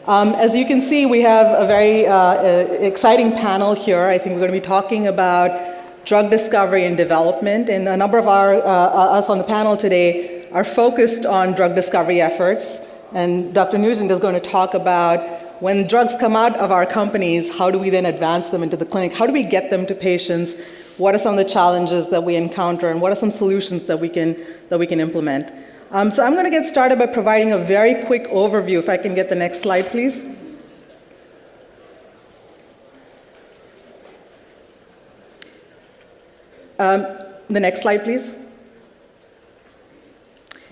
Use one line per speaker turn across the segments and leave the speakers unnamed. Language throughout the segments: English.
As you can see, we have a very exciting panel here. I think we're going to be talking about drug discovery and development, and a number of us on the panel today are focused on drug discovery efforts. And Dr. Nugent is going to talk about when drugs come out of our companies, how do we then advance them into the clinic? How do we get them to patients? What are some of the challenges that we encounter, and what are some solutions that we can implement? So I'm going to get started by providing a very quick overview. If I can get the next slide, please. The next slide, please.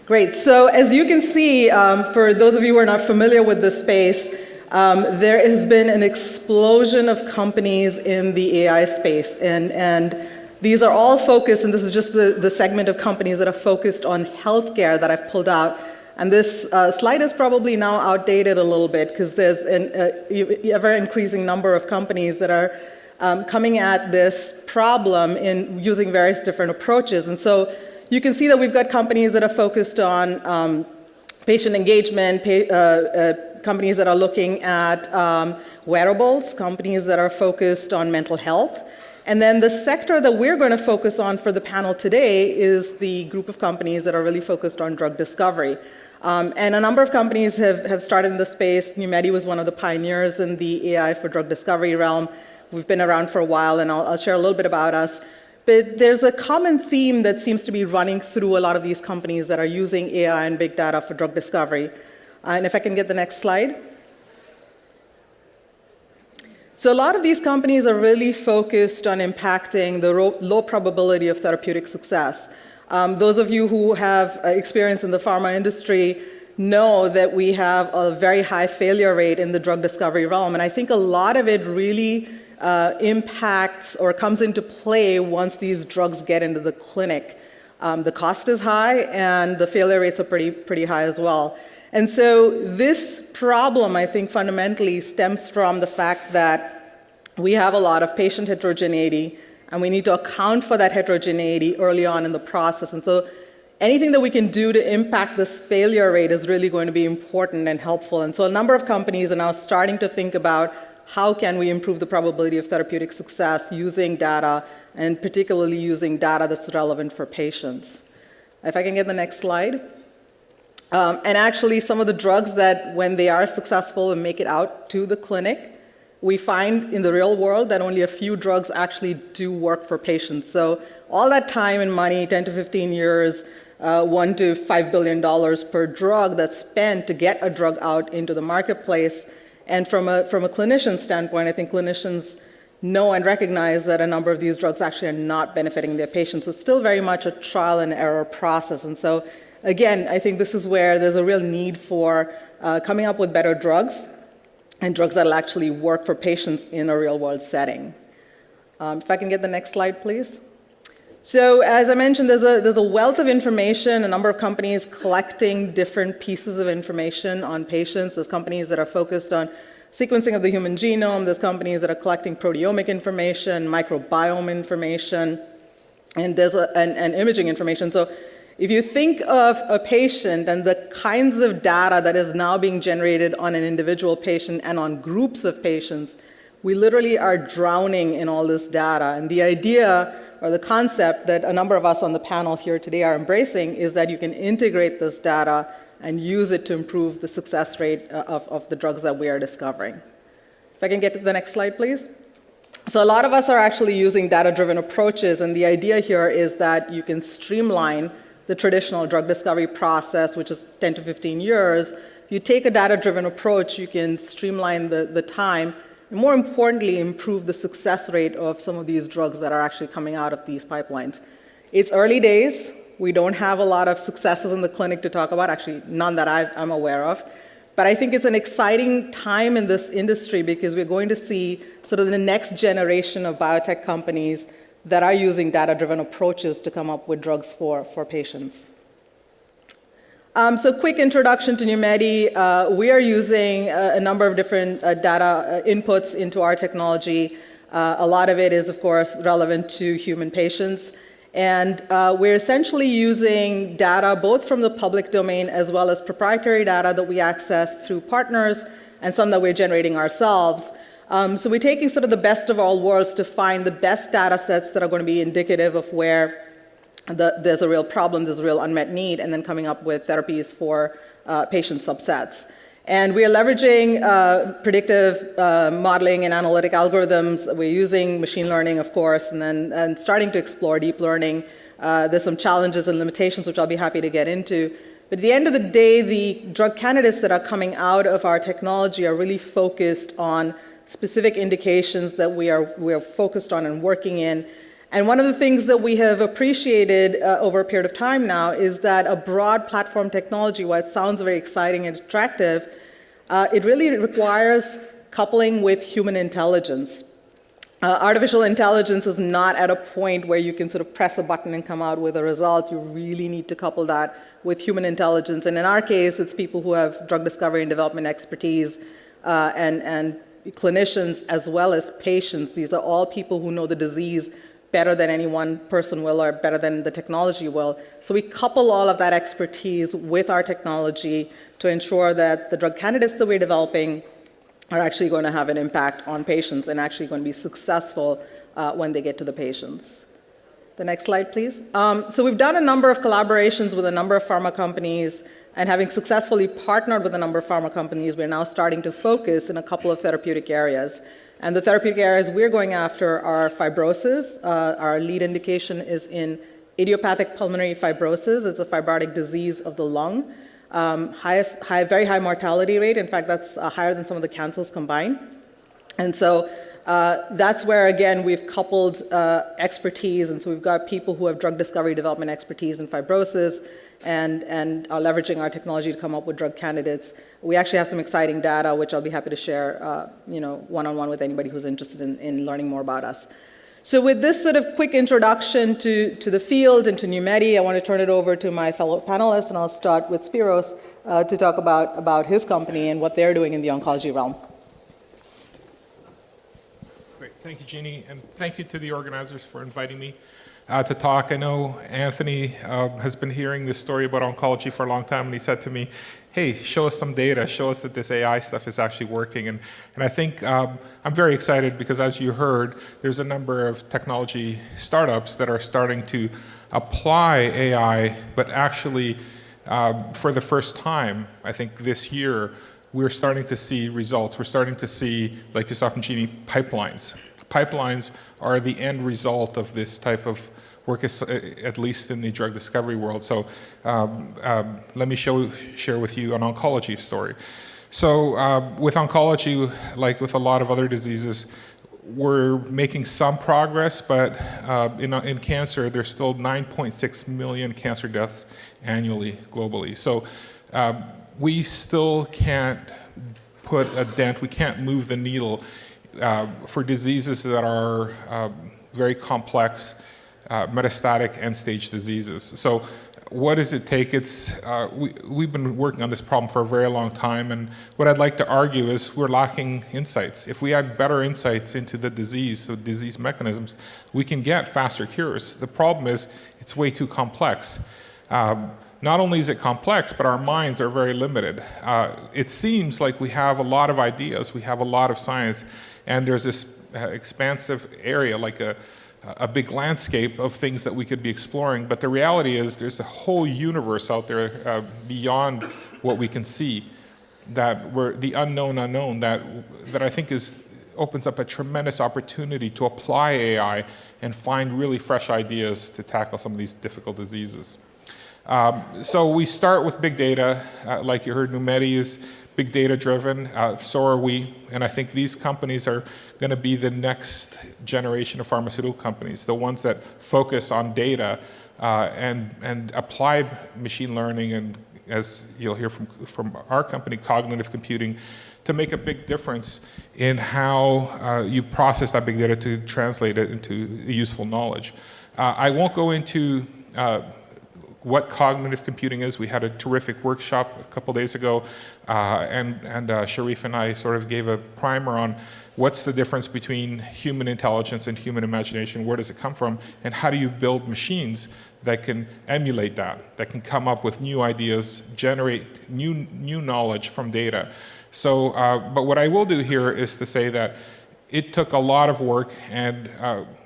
Great. So as you can see, for those of you who are not familiar with this space, there has been an explosion of companies in the AI space. And these are all focused, and this is just the segment of companies that are focused on healthcare that I've pulled out. And this slide is probably now outdated a little bit because there's an ever-increasing number of companies that are coming at this problem in using various different approaches. And so you can see that we've got companies that are focused on patient engagement, companies that are looking at wearables, companies that are focused on mental health. And then the sector that we're going to focus on for the panel today is the group of companies that are really focused on drug discovery. And a number of companies have started in the space. Numedi was one of the pioneers in the AI for drug discovery realm. We've been around for a while, and I'll share a little bit about us. But there's a common theme that seems to be running through a lot of these companies that are using AI and big data for drug discovery. And if I can get the next slide. So a lot of these companies are really focused on impacting the low probability of therapeutic success. Those of you who have experience in the pharma industry know that we have a very high failure rate in the drug discovery realm. And I think a lot of it really impacts or comes into play once these drugs get into the clinic. The cost is high, and the failure rates are pretty high as well. And so this problem, I think, fundamentally stems from the fact that we have a lot of patient heterogeneity, and we need to account for that heterogeneity early on in the process. And so anything that we can do to impact this failure rate is really going to be important and helpful. And so a number of companies are now starting to think about how can we improve the probability of therapeutic success using data, and particularly using data that's relevant for patients. If I can get the next slide. And actually, some of the drugs that, when they are successful and make it out to the clinic, we find in the real world that only a few drugs actually do work for patients. So all that time and money, 10 to 15 years, $1 to $5 billion per drug that's spent to get a drug out into the marketplace. And from a clinician standpoint, I think clinicians know and recognize that a number of these drugs actually are not benefiting their patients. So it's still very much a trial and error process. And so again, I think this is where there's a real need for coming up with better drugs and drugs that will actually work for patients in a real-world setting. If I can get the next slide, please. So as I mentioned, there's a wealth of information, a number of companies collecting different pieces of information on patients. There's companies that are focused on sequencing of the human genome. There's companies that are collecting proteomic information, microbiome information, and there's and imaging information. So if you think of a patient and the kinds of data that is now being generated on an individual patient and on groups of patients, we literally are drowning in all this data. And the idea or the concept that a number of us on the panel here today are embracing is that you can integrate this data and use it to improve the success rate of the drugs that we are discovering. If I can get to the next slide, please. So a lot of us are actually using data-driven approaches, and the idea here is that you can streamline the traditional drug discovery process, which is 10 to 15 years. If you take a data-driven approach, you can streamline the time, and more importantly, improve the success rate of some of these drugs that are actually coming out of these pipelines. It's early days. We don't have a lot of successes in the clinic to talk about, actually none that I'm aware of. But I think it's an exciting time in this industry because we're going to see sort of the next generation of biotech companies that are using data-driven approaches to come up with drugs for patients. So quick introduction to Numedi. We are using a number of different data inputs into our technology. A lot of it is, of course, relevant to human patients. And we're essentially using data both from the public domain as well as proprietary data that we access through partners and some that we're generating ourselves. So we're taking sort of the best of all worlds to find the best data sets that are going to be indicative of where there's a real problem, there's a real unmet need, and then coming up with therapies for patient subsets. And we are leveraging predictive modeling and analytic algorithms. We're using machine learning, of course, and starting to explore deep learning. There's some challenges and limitations, which I'll be happy to get into. But at the end of the day, the drug candidates that are coming out of our technology are really focused on specific indications that we are focused on and working in. And one of the things that we have appreciated over a period of time now is that a broad platform technology, while it sounds very exciting and attractive, it really requires coupling with human intelligence. Artificial intelligence is not at a point where you can sort of press a button and come out with a result. You really need to couple that with human intelligence. And in our case, it's people who have drug discovery and development expertise and clinicians as well as patients. These are all people who know the disease better than any one person will or better than the technology will. So we couple all of that expertise with our technology to ensure that the drug candidates that we're developing are actually going to have an impact on patients and actually going to be successful when they get to the patients. The next slide, please. So we've done a number of collaborations with a number of pharma companies, and having successfully partnered with a number of pharma companies, we're now starting to focus in a couple of therapeutic areas. And the therapeutic areas we're going after are fibrosis. Our lead indication is in idiopathic pulmonary fibrosis. It's a fibrotic disease of the lung. Very high mortality rate. In fact, that's higher than some of the cancers combined. And so that's where, again, we've coupled expertise. And so we've got people who have drug discovery development expertise in fibrosis and are leveraging our technology to come up with drug candidates. We actually have some exciting data, which I'll be happy to share one-on-one with anybody who's interested in learning more about us. So with this sort of quick introduction to the field and to Numedi, I want to turn it over to my fellow panelists, and I'll start with Spiros to talk about his company and what they're doing in the oncology realm.
Great. Thank you, Jeannie, and thank you to the organizers for inviting me to talk. I know Anthony has been hearing this story about oncology for a long time, and he said to me, hey, show us some data, show us that this AI stuff is actually working. And I think I'm very excited because, as you heard, there's a number of technology startups that are starting to apply AI, but actually, for the first time, I think this year, we're starting to see results. We're starting to see, like you saw from Jeannie, pipelines. Pipelines are the end result of this type of work, at least in the drug discovery world. So let me share with you an oncology story. So with oncology, like with a lot of other diseases, we're making some progress, but in cancer, there's still 9.6 million cancer deaths annually globally. So we still can't put a dent, we can't move the needle for diseases that are very complex, metastatic end-stage diseases. So what does it take? We've been working on this problem for a very long time, and what I'd like to argue is we're lacking insights. If we had better insights into the disease, so disease mechanisms, we can get faster cures. The problem is it's way too complex. Not only is it complex, but our minds are very limited. It seems like we have a lot of ideas, we have a lot of science, and there's this expansive area, like a big landscape of things that we could be exploring, but the reality is there's a whole universe out there beyond what we can see, that we're the unknown that I think opens up a tremendous opportunity to apply AI and find really fresh ideas to tackle some of these difficult diseases. So we start with big data. Like you heard, Numedi is big data driven, so are we, and I think these companies are going to be the next generation of pharmaceutical companies, the ones that focus on data and apply machine learning and, as you'll hear from our company, cognitive computing, to make a big difference in how you process that big data to translate it into useful knowledge. I won't go into what cognitive computing is. We had a terrific workshop a couple days ago, and Sharif and I sort of gave a primer on what's the difference between human intelligence and human imagination, where does it come from, and how do you build machines that can emulate that can come up with new ideas, generate new knowledge from data. So, but what I will do here is to say that it took a lot of work, and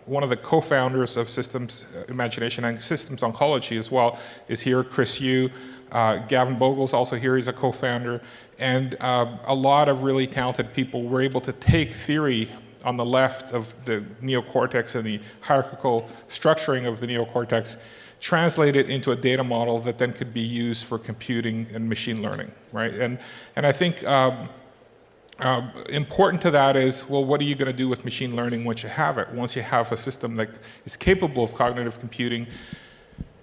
one of the co-founders of Systems Imagination and Systems Oncology as well is here, Chris Yu. Gavin Bogle's also here, he's a co-founder, and a lot of really talented people were able to take theory on the left of the neocortex and the hierarchical structuring of the neocortex, translate it into a data model that then could be used for computing and machine learning, right? And I think important to that is, well, what are you going to do with machine learning once you have it? Once you have a system that is capable of cognitive computing,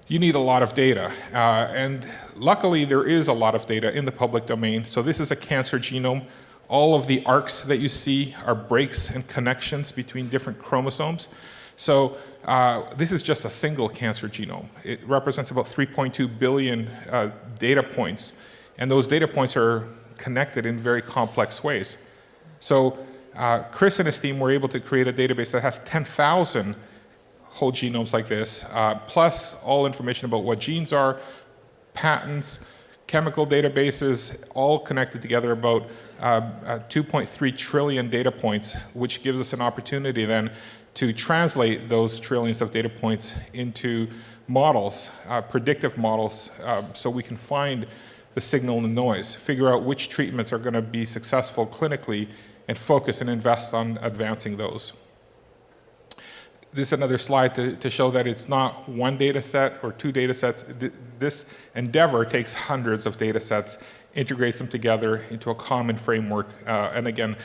you need a lot of data. And luckily, there is a lot of data in the public domain. So this is a cancer genome. All of the arcs that you see are breaks and connections between different chromosomes. So this is just a single cancer genome. It represents about 3.2 billion data points. And those data points are connected in very complex ways. So Chris and his team were able to create a database that has 10,000 whole genomes like this, plus all information about what genes are, patents, chemical databases, all connected together, about 2.3 trillion data points, which gives us an opportunity then to translate those trillions of data points into models, predictive models, so we can find the signal and the noise, figure out which treatments are going to be successful clinically, and focus and invest on advancing those. This is another slide to show that it's not one data set or two data sets. This endeavor takes hundreds of data sets, integrates them together into a common framework, and again,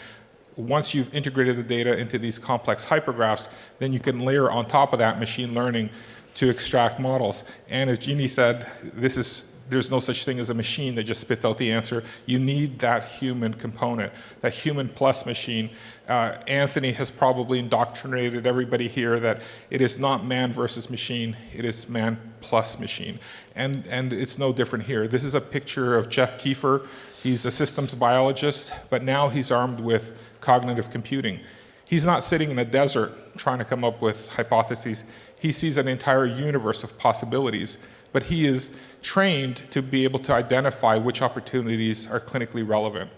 once you've integrated the data into these complex hypergraphs, then you can layer on top of that machine learning to extract models. And as Jeannie said, there's no such thing as a machine that just spits out the answer. You need that human component, that human plus machine. Anthony has probably indoctrinated everybody here that it is not man versus machine, it is man plus machine. And it's no different here. This is a picture of Jeff Kiefer. He's a systems biologist, but now he's armed with cognitive computing. He's not sitting in a desert trying to come up with hypotheses. He sees an entire universe of possibilities, but he is trained to be able to identify which opportunities are clinically relevant,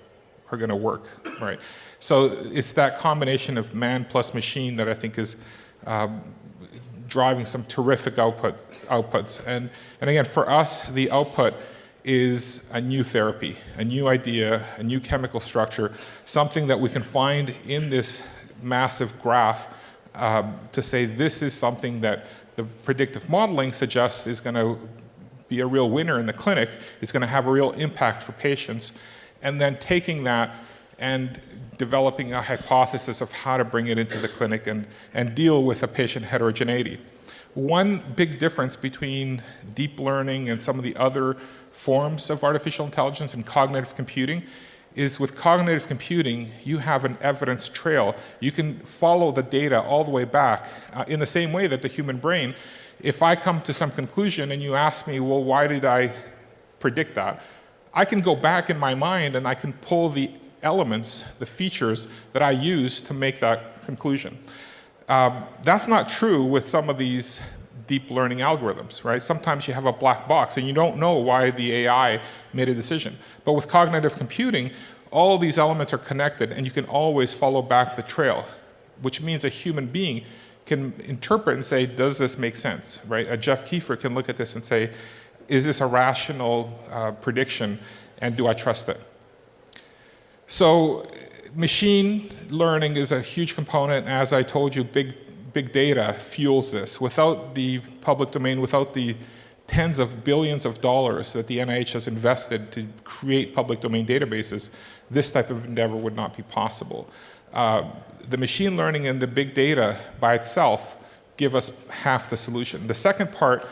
are going to work, right? So it's that combination of man plus machine that I think is driving some terrific outputs. And again, for us, the output is a new therapy, a new idea, a new chemical structure, something that we can find in this massive graph to say this is something that the predictive modeling suggests is going to be a real winner in the clinic, is going to have a real impact for patients, and then taking that and developing a hypothesis of how to bring it into the clinic and deal with a patient heterogeneity. One big difference between deep learning and some of the other forms of artificial intelligence and cognitive computing is with cognitive computing, you have an evidence trail. You can follow the data all the way back in the same way that the human brain, if I come to some conclusion and you ask me, well, why did I predict that? I can go back in my mind and I can pull the elements, the features that I use to make that conclusion. That's not true with some of these deep learning algorithms, right? Sometimes you have a black box and you don't know why the AI made a decision. But with cognitive computing, all these elements are connected and you can always follow back the trail, which means a human being can interpret and say, does this make sense, right? A Jeff Kiefer can look at this and say, is this a rational prediction and do I trust it? So machine learning is a huge component. As I told you, big data fuels this. Without the public domain, without the tens of billions of dollars that the NIH has invested to create public domain databases, this type of endeavor would not be possible. The machine learning and the big data by itself give us half the solution. The second part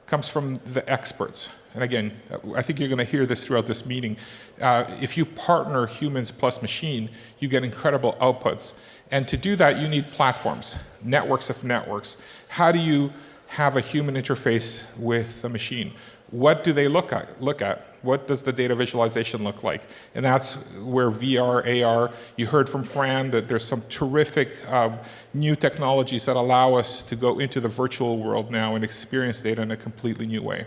comes from the experts. And again, I think you're going to hear this throughout this meeting. If you partner humans plus machine, you get incredible outputs. And to do that, you need platforms, networks of networks. How do you have a human interface with a machine? What do they look at? What does the data visualization look like? And that's where VR, AR, you heard from Fran that there's some terrific new technologies that allow us to go into the virtual world now and experience data in a completely new way.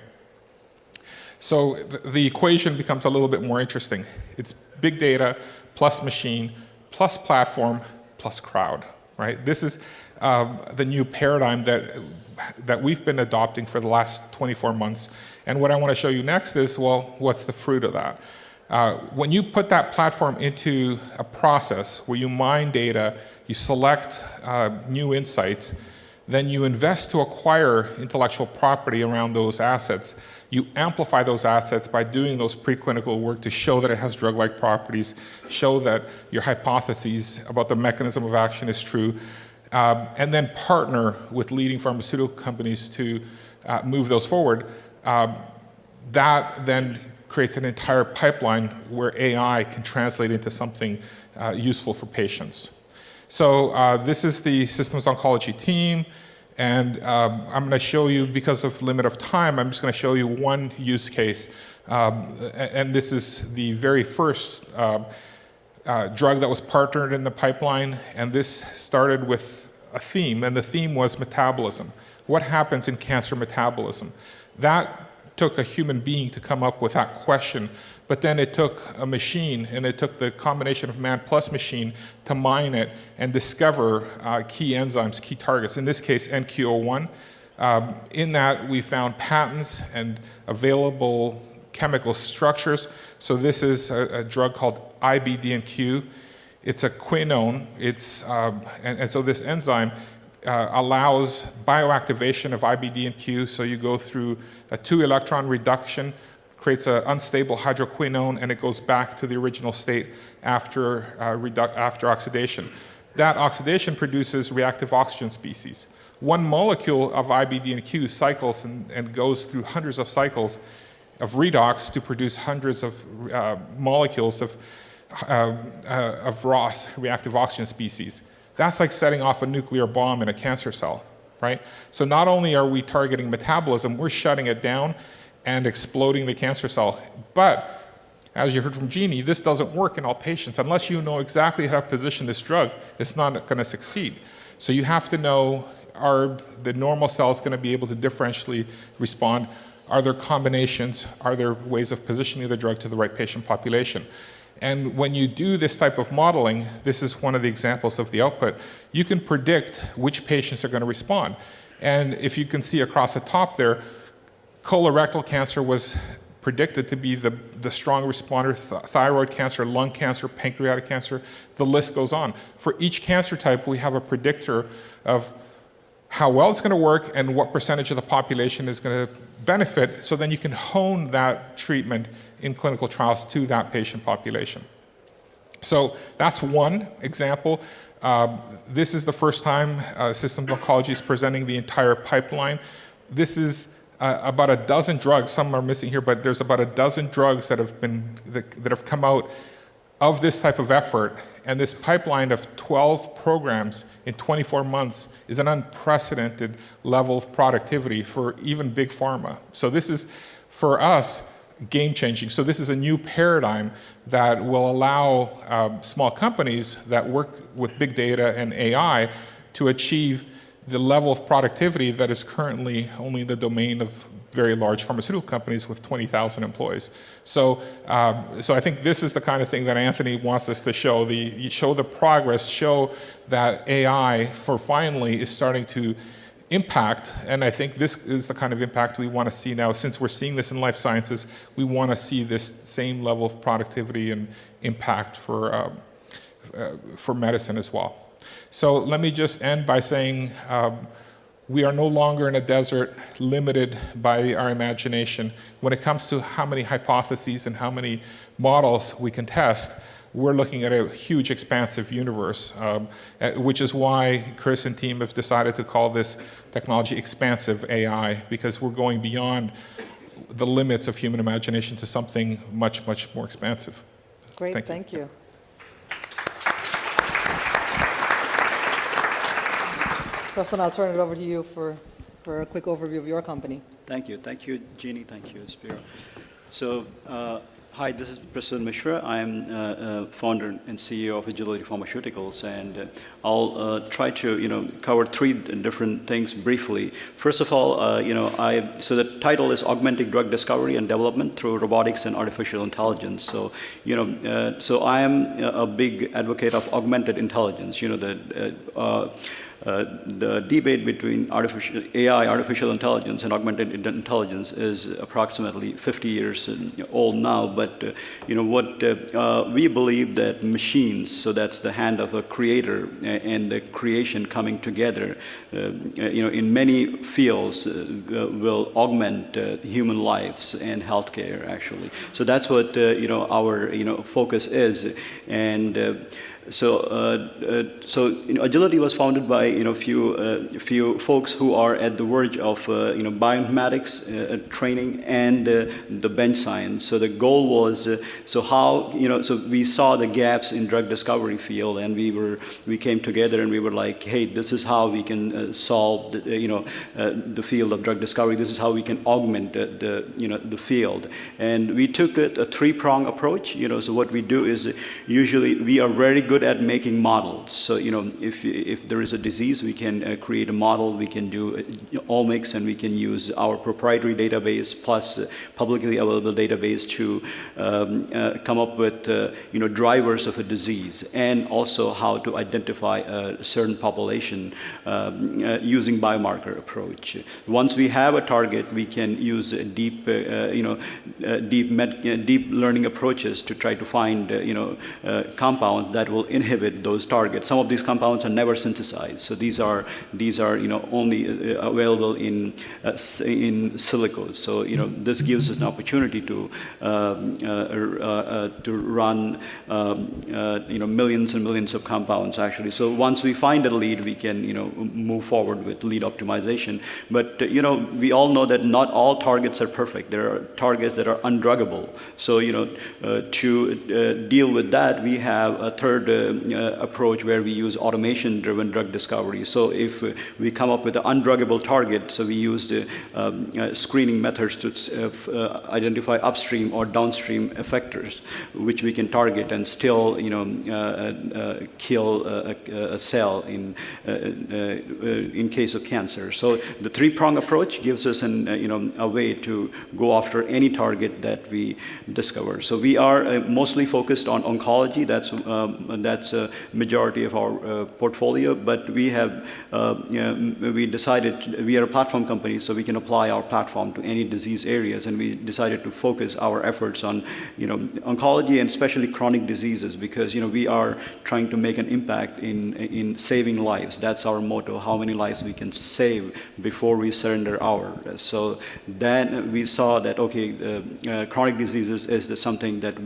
So the equation becomes a little bit more interesting. It's big data plus machine plus platform plus crowd, right? This is the new paradigm that we've been adopting for the last 24 months. And what I want to show you next is, well, what's the fruit of that? When you put that platform into a process where you mine data, you select new insights, then you invest to acquire intellectual property around those assets. You amplify those assets by doing those preclinical work to show that it has drug-like properties, show that your hypotheses about the mechanism of action is true, and then partner with leading pharmaceutical companies to move those forward. That then creates an entire pipeline where AI can translate into something useful for patients. So this is the systems oncology team, and I'm going to show you, because of limit of time, I'm just going to show you one use case. And this is the very first drug that was partnered in the pipeline, and this started with a theme, and the theme was metabolism. What happens in cancer metabolism? That took a human being to come up with that question, but then it took a machine, and it took the combination of man plus machine to mine it and discover key enzymes, key targets, in this case NQO1. In that, we found patents and available chemical structures. So this is a drug called IBDNQ. It's a quinone. And so this enzyme allows bioactivation of IBDNQ. So you go through a 2-electron reduction, creates an unstable hydroquinone, and it goes back to the original state after oxidation. That oxidation produces reactive oxygen species. One molecule of IBDNQ cycles and goes through hundreds of cycles of redox to produce hundreds of molecules of ROS, reactive oxygen species. That's like setting off a nuclear bomb in a cancer cell, right? So not only are we targeting metabolism, we're shutting it down and exploding the cancer cell. But as you heard from Jeannie, this doesn't work in all patients. Unless you know exactly how to position this drug, it's not going to succeed. So you have to know, are the normal cells going to be able to differentially respond? Are there combinations? Are there ways of positioning the drug to the right patient population? And when you do this type of modeling, this is one of the examples of the output, you can predict which patients are going to respond. And if you can see across the top there, colorectal cancer was predicted to be the strong responder, thyroid cancer, lung cancer, pancreatic cancer, the list goes on. For each cancer type, we have a predictor of how well it's going to work and what percentage of the population is going to benefit, so then you can hone that treatment in clinical trials to that patient population. So that's one example. This is the first time Systems Oncology is presenting the entire pipeline. This is about a dozen drugs, some are missing here, but there's about a dozen drugs that have come out of this type of effort, and this pipeline of 12 programs in 24 months is an unprecedented level of productivity for even big pharma. So this is, for us, game-changing. So this is a new paradigm that will allow small companies that work with big data and AI to achieve the level of productivity that is currently only the domain of very large pharmaceutical companies with 20,000 employees. So I think this is the kind of thing that Anthony wants us to show, show the progress, show that AI finally is starting to impact, and I think this is the kind of impact we want to see now. Since we're seeing this in life sciences, we want to see this same level of productivity and impact for medicine as well. So let me just end by saying we are no longer in a desert limited by our imagination. When it comes to how many hypotheses and how many models we can test, we're looking at a huge expansive universe, which is why Chris and team have decided to call this technology expansive AI, because we're going beyond the limits of human imagination to something much, much more expansive.
Great, thank you. Preston, I'll turn it over to you for a quick overview of your company.
Thank you, Jeannie. Thank you, Spiro. So, Hi, this is Prasun Mishra. I'm founder and CEO of Agility Pharmaceuticals, and I'll try to, cover three different things briefly. First of all, so the title is Augmenting Drug Discovery and Development Through Robotics and Artificial Intelligence. So, so I am a big advocate of augmented intelligence. The debate between artificial intelligence, and augmented intelligence is approximately 50 years old now. But what we believe that machines, so that's the hand of a creator and the creation coming together, in many fields will augment human lives and healthcare actually. So that's what our focus is, and. So Agility was founded by few folks who are at the verge of bioinformatics training and the bench science. So the goal was so we saw the gaps in drug discovery field, and we came together and we were like, hey, this is how we can solve the field of drug discovery. This is how we can augment the field, and we took a three-prong approach. So what we do is usually we are very good at making models. So if there is a disease, we can create a model. We can do omics, and we can use our proprietary database plus publicly available database to come up with drivers of a disease, and also how to identify a certain population using biomarker approach. Once we have a target, we can use deep learning approaches to try to find compounds that will inhibit those targets. Some of these compounds are never synthesized, so these are only available in silico. So this gives us an opportunity to run millions and millions of compounds actually. So once we find a lead, we can move forward with lead optimization. But we all know that not all targets are perfect. There are targets that are undruggable. So to deal with that, we have a third approach where we use automation-driven drug discovery. So if we come up with an undruggable target, so we use screening methods to identify upstream or downstream effectors, which we can target and still kill a cell in case of cancer. So the three-prong approach gives us a way to go after any target that we discover. So we are mostly focused on oncology. That's a majority of our portfolio, but we decided we are a platform company, so we can apply our platform to any disease areas, and we decided to focus our efforts on oncology and especially chronic diseases, because we are trying to make an impact in saving lives. That's our motto: how many lives we can save before we surrender ours. So then we saw that chronic diseases is something that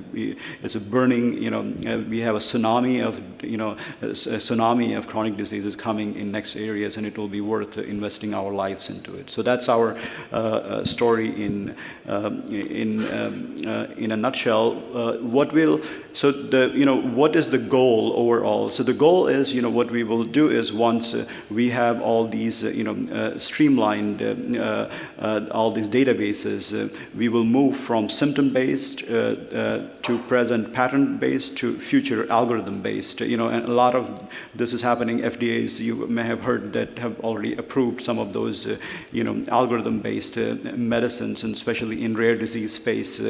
it's a burning. We have a tsunami of chronic diseases coming in next areas, and it will be worth investing our lives into it. So that's our story in a nutshell. What is the goal overall? So the goal is, what we will do is, once we have all these, streamlined all these databases, we will move from symptom-based to present pattern-based to future algorithm-based. And a lot of this is happening. FDAs, you may have heard, that have already approved some of those, algorithm-based medicines, and especially in rare disease space,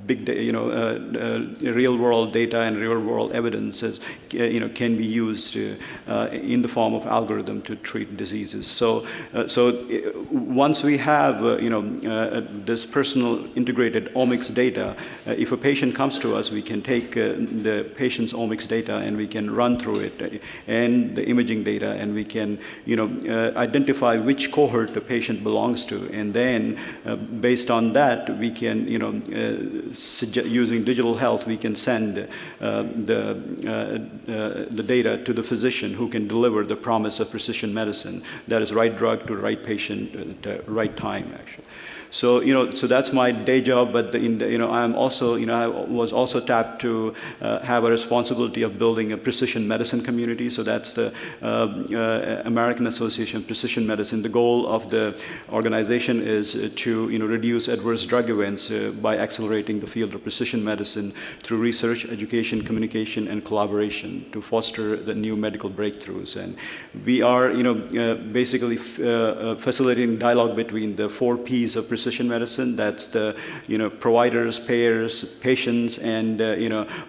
big, real-world data and real-world evidence can be used in the form of algorithm to treat diseases. So once we have this personal integrated omics data, if a patient comes to us, we can take the patient's omics data and we can run through it, and the imaging data, and we can identify which cohort the patient belongs to, and then based on that we can using digital health, we can send the data to the physician, who can deliver the promise of precision medicine, that is right drug to right patient at the right time actually. So, so that's my day job, but I'm also, I was also tapped to have a responsibility of building a precision medicine community. So that's the American Association of Precision Medicine. The goal of the organization is to, reduce adverse drug events by accelerating the field of precision medicine through research, education, communication, and collaboration to foster the new medical breakthroughs. And we are, basically facilitating dialogue between the 4 Ps of precision medicine. That's the, providers, payers, patients, and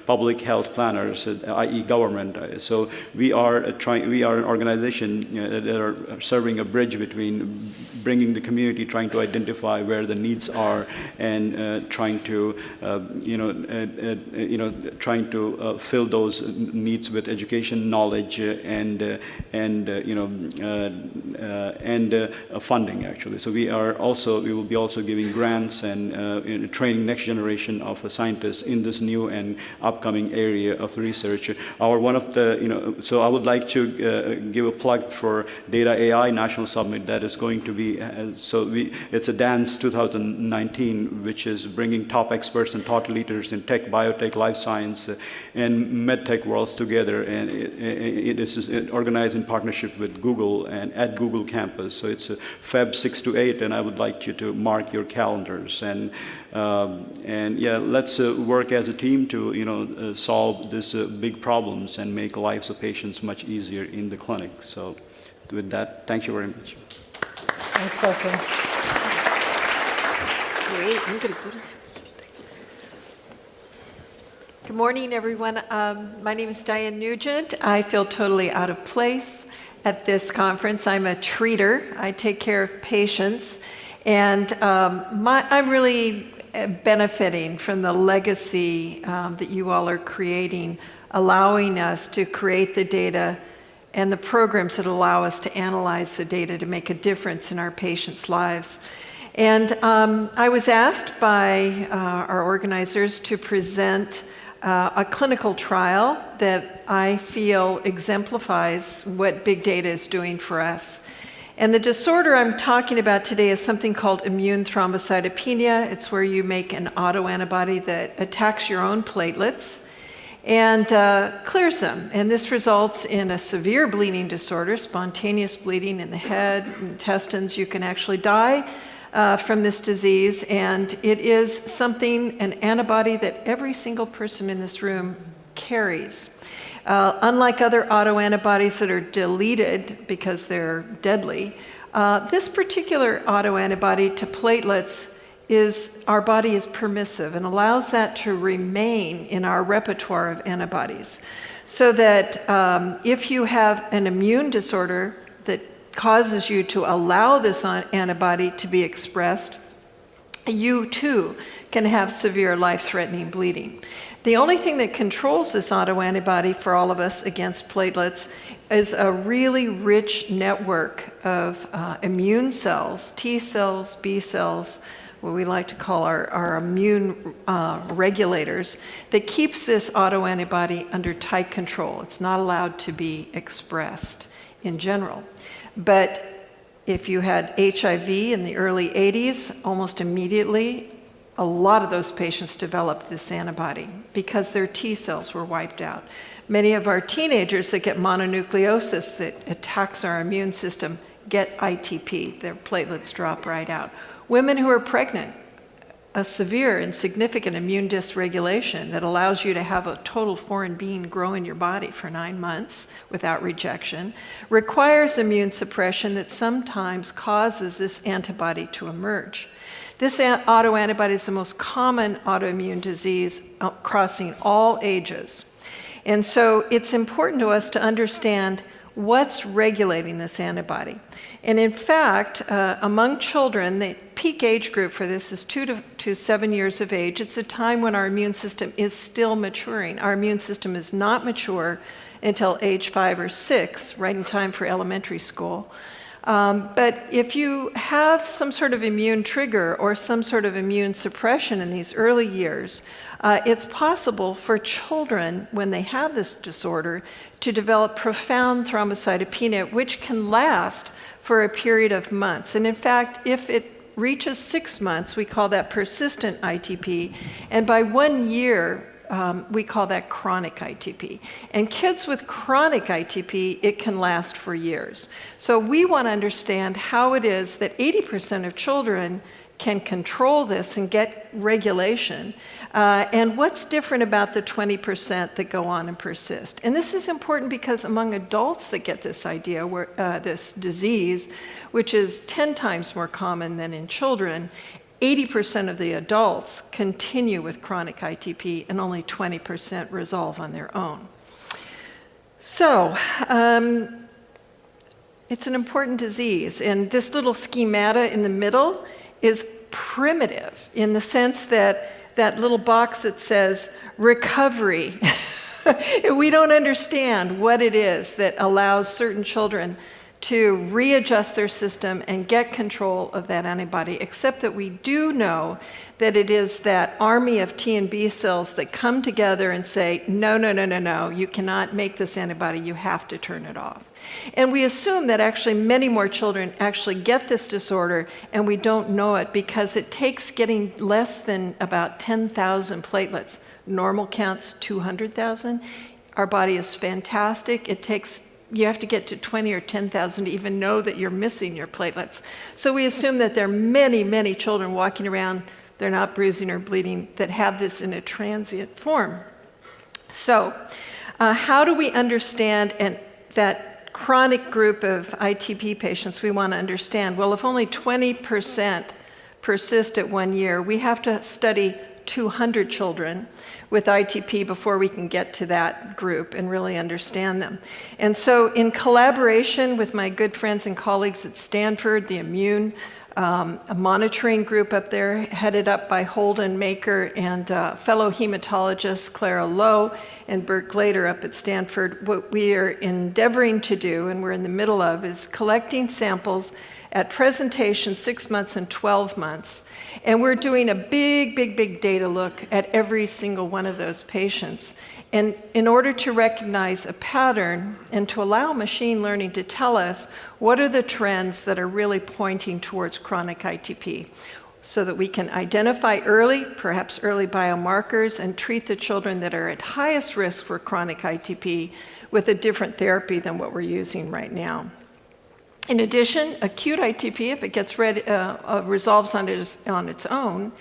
public health planners, i.e., government. So we are an organization that are serving a bridge between bringing the community, trying to identify where the needs are, and trying to, trying to fill those needs with education, knowledge, and funding, actually. So we will be also giving grants and training next generation of scientists in this new and upcoming area of research. One of the, so I would like to give a plug for Data AI National Summit that is going to be, it's a DANCE 2019, which is bringing top experts and thought leaders in tech, biotech, life science, and medtech worlds together. And it is organized in partnership with Google and at Google Campus. So it's Feb 6 to 8, and I would like you to mark your calendars. And yeah, let's work as a team to solve these big problems and make lives of patients much easier in the clinic. So with that, thank you very much.
Thanks, Preston.
That's great. I'm going to go to. Good morning, everyone. My name is Diane Nugent. I feel totally out of place at this conference. I'm a treater. I take care of patients. And I'm really benefiting from the legacy that you all are creating, allowing us to create the data and the programs that allow us to analyze the data to make a difference in our patients' lives. And I was asked by our organizers to present a clinical trial that I feel exemplifies what big data is doing for us. And the disorder I'm talking about today is something called immune thrombocytopenia. It's where you make an autoantibody that attacks your own platelets and clears them. And this results in a severe bleeding disorder, spontaneous bleeding in the head, intestines. You can actually die from this disease, and it is something, an antibody that every single person in this room carries. Unlike other autoantibodies that are deleted because they're deadly, this particular autoantibody to platelets our body is permissive and allows that to remain in our repertoire of antibodies. So that if you have an immune disorder that causes you to allow this antibody to be expressed, you too can have severe life-threatening bleeding. The only thing that controls this autoantibody for all of us against platelets is a really rich network of immune cells, T cells, B cells, what we like to call our immune regulators, that keeps this autoantibody under tight control. It's not allowed to be expressed in general. But if you had HIV in the early 80s, almost immediately, a lot of those patients developed this antibody because their T cells were wiped out. Many of our teenagers that get mononucleosis that attacks our immune system get ITP. Their platelets drop right out. Women who are pregnant, a severe and significant immune dysregulation that allows you to have a total foreign being grow in your body for 9 months without rejection, requires immune suppression that sometimes causes this antibody to emerge. This autoantibody is the most common autoimmune disease crossing all ages. And so it's important to us to understand what's regulating this antibody. And in fact, among children, the peak age group for this is 2 to 7 years of age. It's a time when our immune system is still maturing. Our immune system is not mature until age 5 or 6, right in time for elementary school. But if you have some sort of immune trigger or some sort of immune suppression in these early years, it's possible for children, when they have this disorder, to develop profound thrombocytopenia, which can last for a period of months. And in fact, if it reaches 6 months, we call that persistent ITP, and by 1 year, we call that chronic ITP. And kids with chronic ITP, it can last for years. So we want to understand how it is that 80% of children can control this and get regulation, and what's different about the 20% that go on and persist. And this is important because among adults that get this idea, this disease, which is 10 times more common than in children, 80% of the adults continue with chronic ITP and only 20% resolve on their own. So, it's an important disease, and this little schemata in the middle is primitive in the sense that that little box that says recovery, we don't understand what it is that allows certain children to readjust their system and get control of that antibody, except that we do know that it is that army of T and B cells that come together and say, no, no, no, no, no, you cannot make this antibody, you have to turn it off. And we assume that actually many more children actually get this disorder, and we don't know it because it takes getting less than about 10,000 platelets. Normal counts 200,000. Our body is fantastic. You have to get to 20 or 10,000 to even know that you're missing your platelets. So we assume that there are many, many children walking around, they're not bruising or bleeding, that have this in a transient form. So how do we understand that chronic group of ITP patients we want to understand? Well, if only 20% persist at 1 year, we have to study 200 children with ITP before we can get to that group and really understand them. And so in collaboration with my good friends and colleagues at Stanford, the immune a monitoring group up there headed up by Holden Maker and fellow hematologist Clara Lowe and Bert Glader up at Stanford, what we are endeavoring to do, and we're in the middle of, is collecting samples at presentation 6 months and 12 months. And we're doing a big, big, big data look at every single one of those patients. And in order to recognize a pattern and to allow machine learning to tell us what are the trends that are really pointing towards chronic ITP, so that we can identify early, perhaps early biomarkers, and treat the children that are at highest risk for chronic ITP with a different therapy than what we're using right now. In addition, acute ITP, if it gets resolves on its own,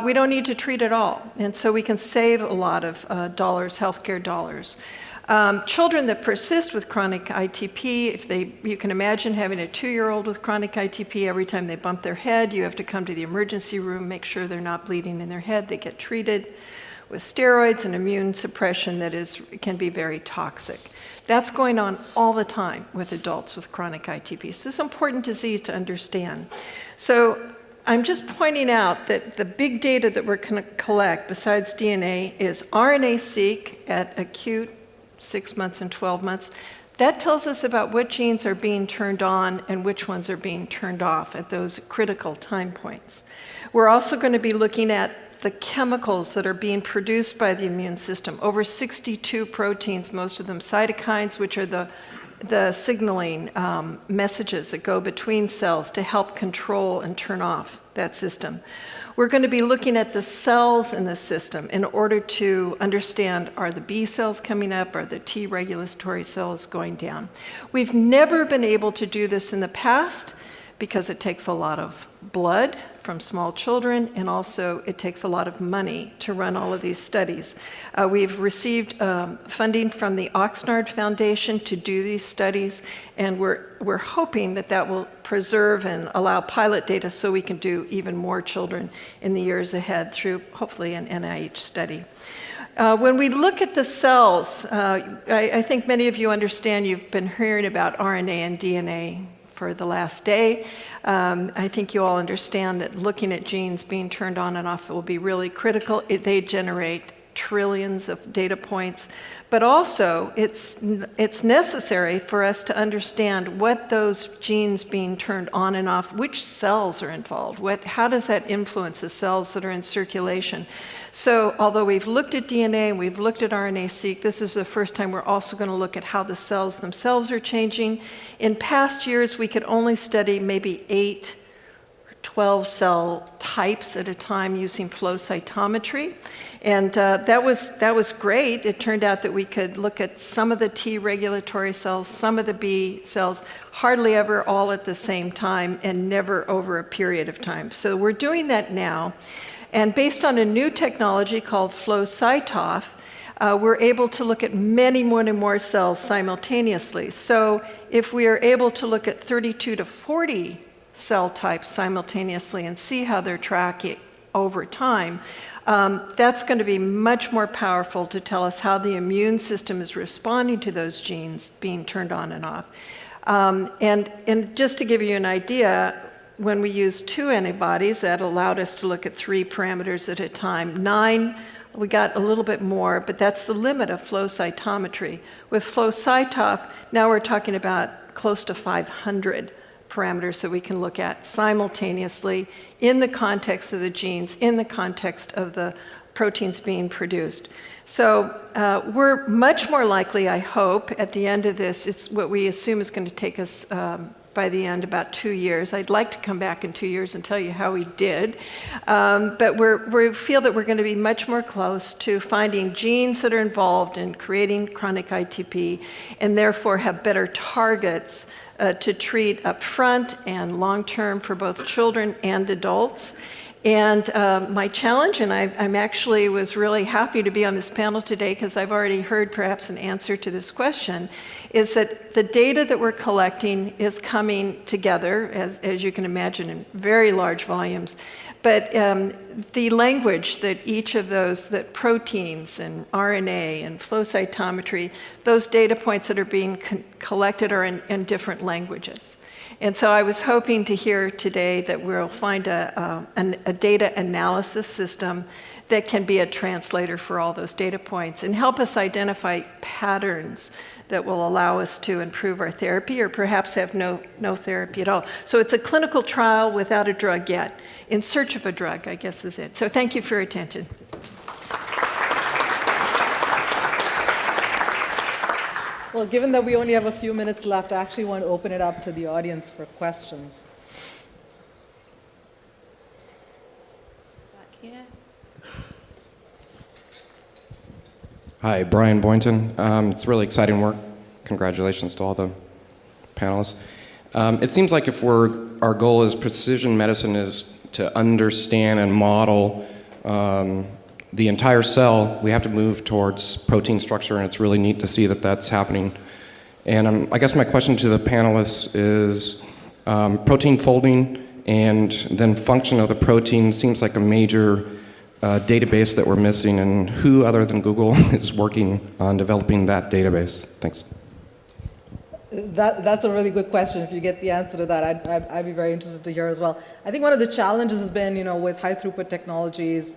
we don't need to treat at all. And so we can save a lot of dollars, healthcare dollars. Children that persist with chronic ITP, you can imagine having a 2-year-old with chronic ITP, every time they bump their head, you have to come to the emergency room, make sure they're not bleeding in their head, they get treated with steroids and immune suppression that can be very toxic. That's going on all the time with adults with chronic ITP. So it's an important disease to understand. So I'm just pointing out that the big data that we're going to collect besides DNA is RNA-seq at acute 6 months and 12 months. That tells us about what genes are being turned on and which ones are being turned off at those critical time points. We're also going to be looking at the chemicals that are being produced by the immune system. Over 62 proteins, most of them cytokines, which are the signaling messages that go between cells to help control and turn off that system. We're going to be looking at the cells in the system in order to understand, are the B cells coming up, are the T regulatory cells going down? We've never been able to do this in the past because it takes a lot of blood from small children, and also it takes a lot of money to run all of these studies. We've received funding from the Oxnard Foundation to do these studies, and we're hoping that that will preserve and allow pilot data so we can do even more children in the years ahead through hopefully an NIH study. When we look at the cells, I think many of you understand, you've been hearing about RNA and DNA for the last day. I think you all understand that looking at genes being turned on and off will be really critical. They generate trillions of data points, but also it's necessary for us to understand what those genes being turned on and off, which cells are involved, how does that influence the cells that are in circulation. So although we've looked at DNA and we've looked at RNA-seq, this is the first time we're also going to look at how the cells themselves are changing. In past years, we could only study maybe 8 or 12 cell types at a time using flow cytometry. And that was great. It turned out that we could look at some of the T regulatory cells, some of the B cells, hardly ever all at the same time and never over a period of time. So we're doing that now. And based on a new technology called flow cytoph, we're able to look at many more cells simultaneously. So if we are able to look at 32 to 40 cell types simultaneously and see how they're tracking over time, that's going to be much more powerful to tell us how the immune system is responding to those genes being turned on and off. And just to give you an idea, when we used 2 antibodies, that allowed us to look at 3 parameters at a time. 9, we got a little bit more, but that's the limit of flow cytometry. With flow cytoph, now we're talking about close to 500 parameters that we can look at simultaneously in the context of the genes, in the context of the proteins being produced. So we're much more likely, I hope, at the end of this, it's what we assume is going to take us by the end about 2 years. I'd like to come back in 2 years and tell you how we did. But we feel that we're going to be much more close to finding genes that are involved in creating chronic ITP and therefore have better targets to treat up front and long term for both children and adults. And my challenge, and I'm actually was really happy to be on this panel today because I've already heard perhaps an answer to this question, is that the data that we're collecting is coming together, as you can imagine, in very large volumes. But the language that each of those, that proteins and RNA and flow cytometry, those data points that are being collected are in different languages. And so I was hoping to hear today that we'll find a data analysis system that can be a translator for all those data points and help us identify patterns that will allow us to improve our therapy or perhaps have no therapy at all. So it's a clinical trial without a drug yet. In search of a drug, I guess is it. So thank you for your attention.
Well, given that we only have a few minutes left, I actually want to open it up to the audience for questions.
Back here.
Hi, Brian Boynton. It's really exciting work. Congratulations to all the panelists. It seems like if our goal is precision medicine is to understand and model the entire cell, we have to move towards protein structure, and it's really neat to see that that's happening. And I guess my question to the panelists is protein folding and then function of the protein seems like a major database that we're missing, and who other than Google is working on developing that database? Thanks.
That's a really good question. If you get the answer to that, I'd be very interested to hear as well. I think one of the challenges has been, with high throughput technologies,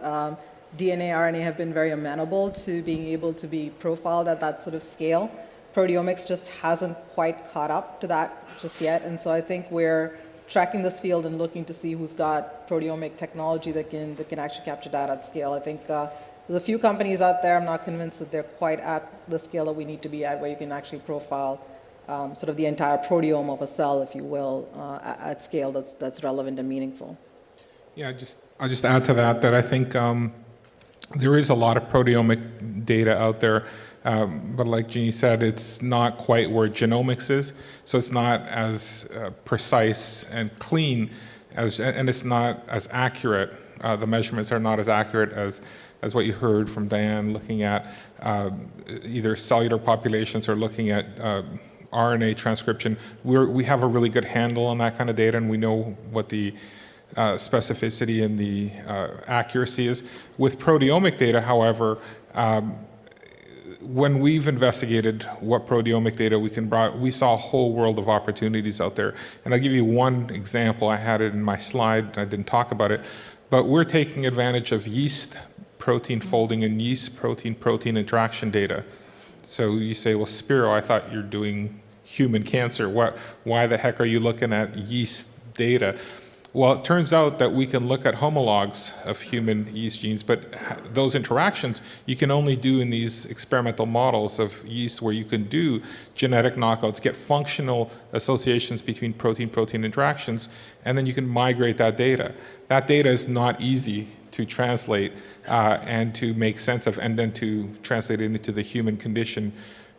DNA, RNA have been very amenable to being able to be profiled at that sort of scale. Proteomics just hasn't quite caught up to that just yet, and so I think we're tracking this field and looking to see who's got proteomic technology that can actually capture that at scale. I think there's a few companies out there. I'm not convinced that they're quite at the scale that we need to be at, where you can actually profile sort of the entire proteome of a cell, if you will, at scale that's relevant and meaningful.
Yeah, I'll just add to that I think there is a lot of proteomic data out there, but like Jeannie said, it's not quite where genomics is, so it's not as precise and clean, and it's not as accurate. The measurements are not as accurate as what you heard from Diane, looking at either cellular populations or looking at RNA transcription. We have a really good handle on that kind of data, and we know what the specificity and the accuracy is. With proteomic data, however, when we've investigated what proteomic data we saw a whole world of opportunities out there. And I'll give you one example. I had it in my slide, I didn't talk about it, but we're taking advantage of yeast protein folding and yeast protein interaction data. So you say, well, Spiro, I thought you're doing human cancer. Why the heck are you looking at yeast data? Well, it turns out that we can look at homologs of human yeast genes, but those interactions you can only do in these experimental models of yeast where you can do genetic knockouts, get functional associations between protein-protein interactions, and then you can migrate that data. That data is not easy to translate and to make sense of, and then to translate it into the human condition.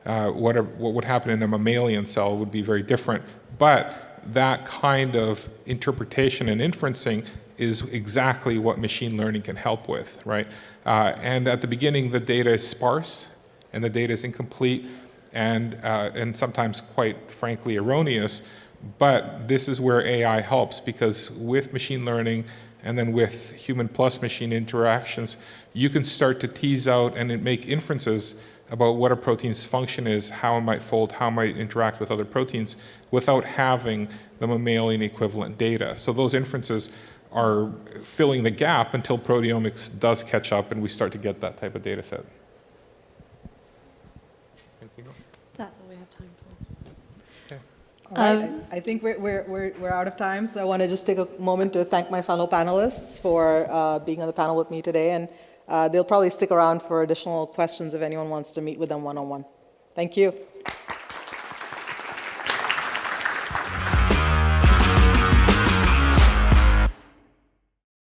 What would happen in a mammalian cell would be very different, but that kind of interpretation and inferencing is exactly what machine learning can help with, right? And at the beginning, the data is sparse, and the data is incomplete, and sometimes, quite frankly, erroneous. But this is where AI helps, because with machine learning and then with human plus machine interactions, you can start to tease out and make inferences about what a protein's function is, how it might fold, how it might interact with other proteins, without having the mammalian equivalent data. So those inferences are filling the gap until proteomics does catch up and we start to get that type of data set. Anything else?
That's all we have time for.
Okay.
All right, I think we're out of time, so I want to just take a moment to thank my fellow panelists for being on the panel with me today, and they'll probably stick around for additional questions if anyone wants to meet with them one-on-one. Thank you.